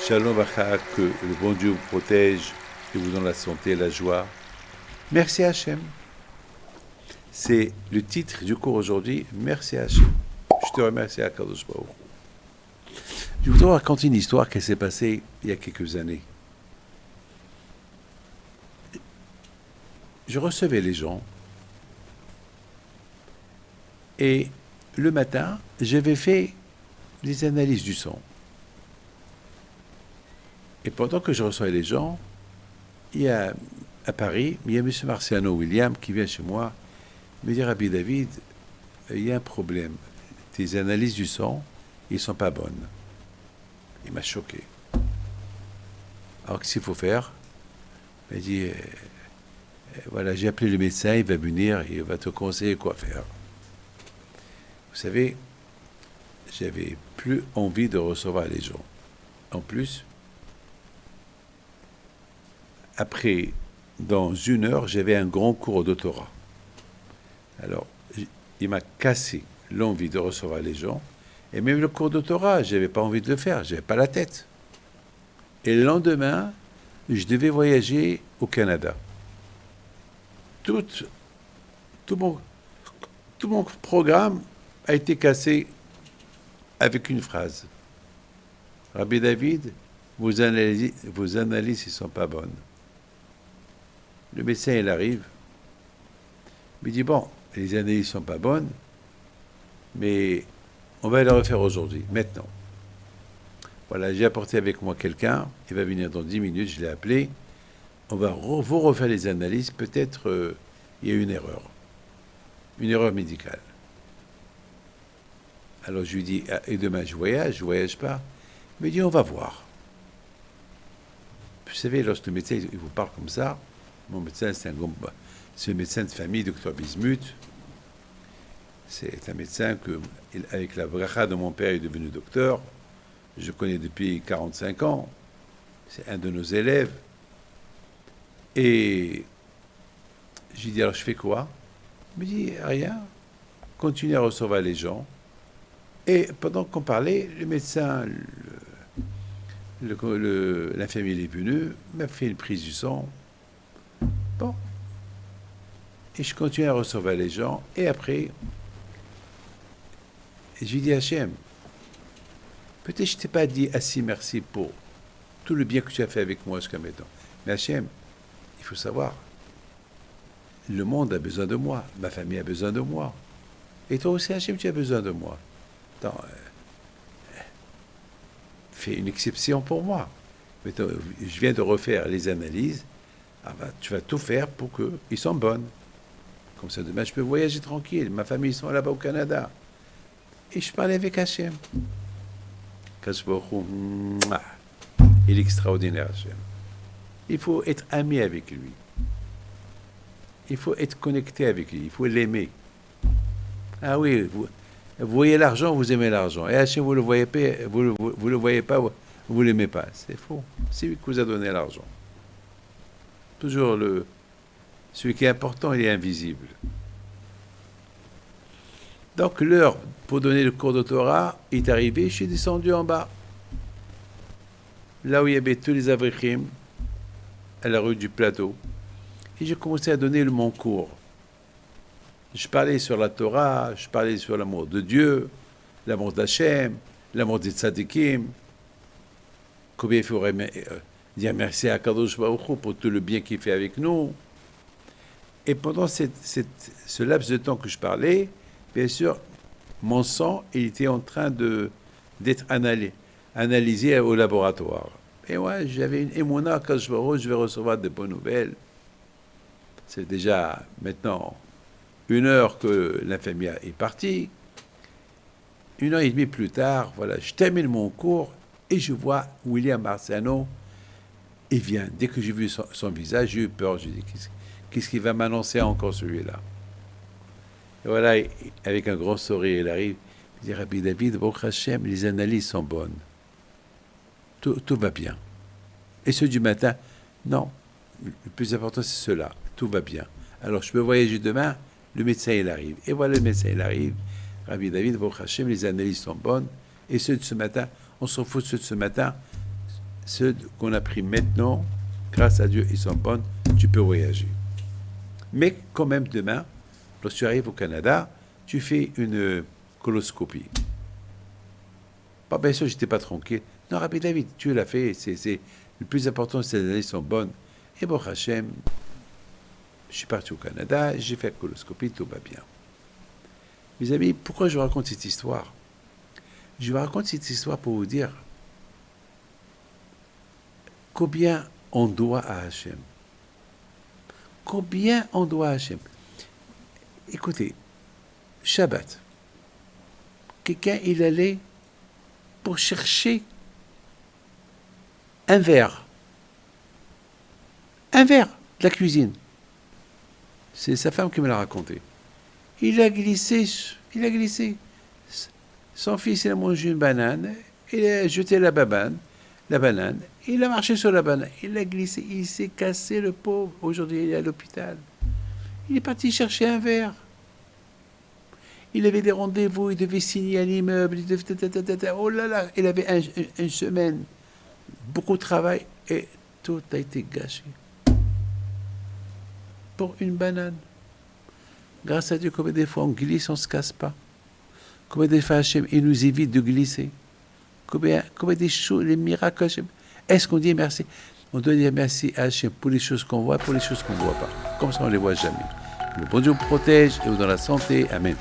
Shalom Vacha, que le bon Dieu vous protège et vous donne la santé et la joie. Merci Hachem. C'est le titre du cours aujourd'hui. Merci Hachem. Je te remercie à Kadosh Baruch. Je voudrais raconter une histoire qui s'est passée il y a quelques années. Je recevais les gens et le matin, j'avais fait des analyses du son. Et pendant que je recevais les gens, il y a à Paris, il y a M. Marciano William qui vient chez moi, me dit Rabbi David, il y a un problème. Tes analyses du son, ils ne sont pas bonnes. Il m'a choqué. Alors qu'est-ce qu'il faut faire? Il m'a dit voilà, j'ai appelé le médecin, il va venir, il va te conseiller quoi faire. Vous savez, j'avais plus envie de recevoir les gens. En plus, après, dans 1 heure, j'avais un grand cours de Torah. Alors, il m'a cassé l'envie de recevoir les gens. Et même le cours de Torah, je n'avais pas envie de le faire, je n'avais pas la tête. Et le lendemain, je devais voyager au Canada. Tout mon programme a été cassé avec une phrase. Rabbi David, vos analyses ne sont pas bonnes. Le médecin, il arrive, il me dit, bon, les analyses ne sont pas bonnes, mais on va les refaire aujourd'hui, maintenant. Voilà, j'ai apporté avec moi quelqu'un, il va venir dans 10 minutes, je l'ai appelé, on va vous refaire les analyses, peut-être il y a une erreur médicale. Alors je lui dis, ah, et demain je voyage pas. Il me dit, on va voir. Vous savez, lorsque le médecin il vous parle comme ça, mon médecin, c'est un médecin de famille, Dr Bismuth. C'est un médecin que, avec la bracha de mon père, il est devenu docteur. Je connais depuis 45 ans. C'est un de nos élèves. Et je lui dis, alors je fais quoi? Il me dit, rien. Continue à recevoir les gens. Et pendant qu'on parlait, le médecin, l'infirmier est venu, m'a fait une prise du sang. Bon. Et je continue à recevoir les gens. Et après, je lui dis, Hachem, peut-être je ne t'ai pas dit assez merci pour tout le bien que tu as fait avec moi jusqu'à maintenant. Mais Hachem, il faut savoir, le monde a besoin de moi, ma famille a besoin de moi. Et toi aussi, Hachem, tu as besoin de moi. Attends, fais une exception pour moi. Maintenant, je viens de refaire les analyses. Ah ben, tu vas tout faire pour qu'ils soient bonnes. Comme ça, demain, je peux voyager tranquille. Ma famille, ils sont là-bas au Canada. Et je parlais avec Hachem. Il est extraordinaire, Hachem. Il faut être ami avec lui. Il faut être connecté avec lui. Il faut l'aimer. Ah oui, vous voyez l'argent, vous aimez l'argent. Et Hachem, vous ne le voyez pas, vous le voyez pas, vous ne l'aimez pas. C'est faux. C'est lui qui vous a donné l'argent. Toujours celui qui est important, il est invisible. Donc l'heure pour donner le cours de Torah est arrivée, je suis descendu en bas. Là où il y avait tous les avrichim, à la rue du Plateau. Et j'ai commencé à donner mon cours. Je parlais sur la Torah, je parlais sur l'amour de Dieu, l'amour d'Hachem, l'amour des tzadikim. Combien il faudrait dire merci à Kadosh Baruch Hu pour tout le bien qu'il fait avec nous. Et pendant ce laps de temps que je parlais, bien sûr, mon sang, il était en train d'être analysé au laboratoire. Et ouais, j'avais une émouna, Kadosh Baruch Hu, je vais recevoir de bonnes nouvelles. C'est déjà maintenant 1 heure que l'infirmière est partie. 1 heure et demie plus tard, voilà, je termine mon cours et je vois William Marciano. Il vient. Dès que j'ai vu son visage, j'ai eu peur. J'ai dit, qu'est-ce qu'il va m'annoncer encore celui-là? Et voilà, avec un grand sourire, il arrive. Il dit, Rabbi David, Baruch Hashem, les analyses sont bonnes. Tout va bien. Et ceux du matin, non. Le plus important, c'est cela. Tout va bien. Alors, je peux voyager demain. Le médecin, il arrive. Et voilà, le médecin, il arrive. Rabbi David, Baruch Hashem, les analyses sont bonnes. Et ceux de ce matin, on s'en fout de ceux de ce matin. ceux qu'on a pris maintenant, grâce à Dieu, ils sont bonnes, tu peux voyager. Mais quand même demain, lorsque tu arrives au Canada, tu fais une coloscopie. Bah, bien sûr, j'étais pas tranquille. Non, Rabbi David, tu l'as fait. C'est le plus important, c'est que les analyses sont bonnes. Et bon, Hachem, je suis parti au Canada, j'ai fait la coloscopie, tout va bien. Mes amis, pourquoi je vous raconte cette histoire? Je vous raconte cette histoire pour vous dire combien on doit à Hachem. Combien on doit à Hachem. Écoutez, Shabbat, quelqu'un, il allait pour chercher un verre de la cuisine. C'est sa femme qui me l'a raconté. Il a glissé. Son fils, il a mangé une banane, il a jeté la banane, il a marché sur la banane, il a glissé, il s'est cassé le pauvre. Aujourd'hui, il est à l'hôpital. Il est parti chercher un verre. Il avait des rendez-vous, il devait signer un immeuble, oh là là, il avait une semaine, beaucoup de travail, et tout a été gâché. Pour une banane. Grâce à Dieu, combien des fois on glisse, on ne se casse pas. Combien des fois Hachem, il nous évite de glisser. Combien des choses, les miracles Hachem. Est-ce qu'on dit merci? On doit dire merci à Hachem pour les choses qu'on voit, pour les choses qu'on ne voit pas. Comme ça, on ne les voit jamais. Le bon Dieu vous protège et vous donne la santé. Amen.